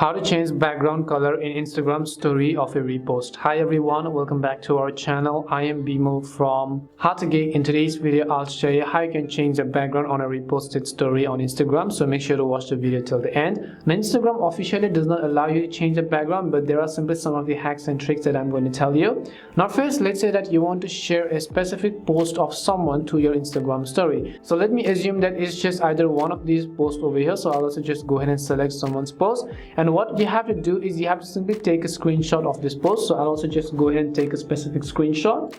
How to change background color in Instagram story of a repost. Hi everyone, welcome back to our channel. I am Bimo from Geek. In today's video, I'll show you how you can change the background on a reposted story on Instagram. So make sure to watch the video till the end. Now, Instagram officially does not allow you to change the background, but there are simply some of the hacks and tricks that I'm going to tell you. Now first, let's say that you want to share a specific post of someone to your Instagram story. So let me assume that it's just either one of these posts over here. So I'll also just go ahead and select someone's post. And what you have to do is you have to simply take a screenshot of this post. So I'll also just go ahead and take a specific screenshot.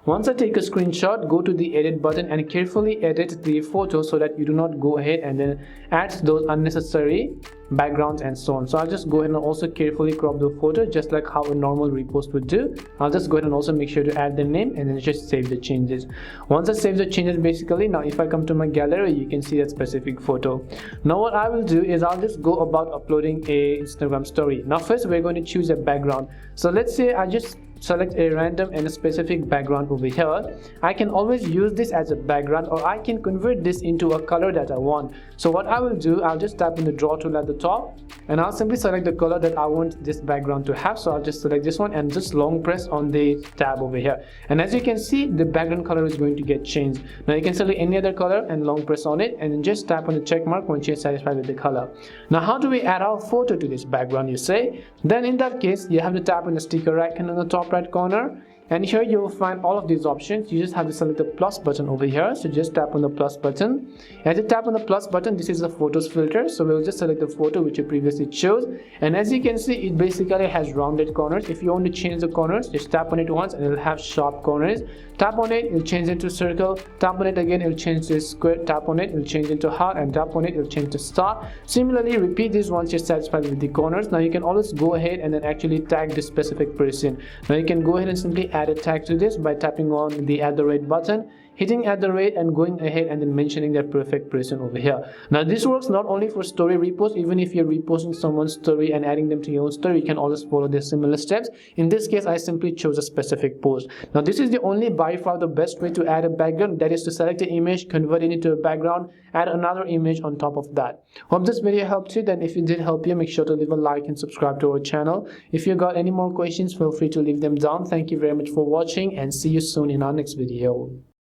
Once I take a screenshot, go to the edit button and carefully edit the photo so that you do not go ahead and then add those unnecessary backgrounds and so on. So I'll just go ahead and also carefully crop the photo just like how a normal repost would do. I'll just go ahead and also make sure to add the name and then just save the changes. Once I save the changes, basically now if I come to my gallery, you can see that specific photo. Now what I will do is I'll just go about uploading a Instagram story. Now first we're going to choose a background. So let's say I just select a random and a specific background over here. I can always use this as a background, or I can convert this into a color that I want. So what I will do, I'll just tap on the draw tool at the top and I'll simply select the color that I want this background to have. So I'll just select this one and just long press on the tab over here, and as you can see, the background color is going to get changed. Now you can select any other color and long press on it and then just tap on the check mark once you're satisfied with the color. Now how do we add our photo to this background, you say? Then in that case, you have to tap on the sticker icon on the top right corner, and here you will find all of these options. You just have to select the plus button over here. So just tap on the plus button. As you tap on the plus button, this is the photos filter. So we'll just select the photo which you previously chose, and as you can see, it basically has rounded corners. If you want to change the corners, just tap on it once and it'll have sharp corners. Tap on it, it'll change into circle. Tap on it again, it'll change to square. Tap on it, it'll change into heart, and tap on it, it'll change to star. Similarly, repeat this once you're satisfied with the corners. Now you can always go ahead and then actually tag this specific person. Now you can go ahead and simply add a tag to this by tapping on the @ button, hitting @ and going ahead and then mentioning that perfect person over here. Now this works not only for story repost. Even if you're reposting someone's story and adding them to your own story, you can always follow the similar steps. In this case, I simply chose a specific post. Now this is the only by far the best way to add a background, that is to select an image, convert it into a background, add another image on top of that. Hope this video helped you. Then if it did help you, make sure to leave a like and subscribe to our channel. If you got any more questions, feel free to leave them down. Thank you very much for watching and see you soon in our next video.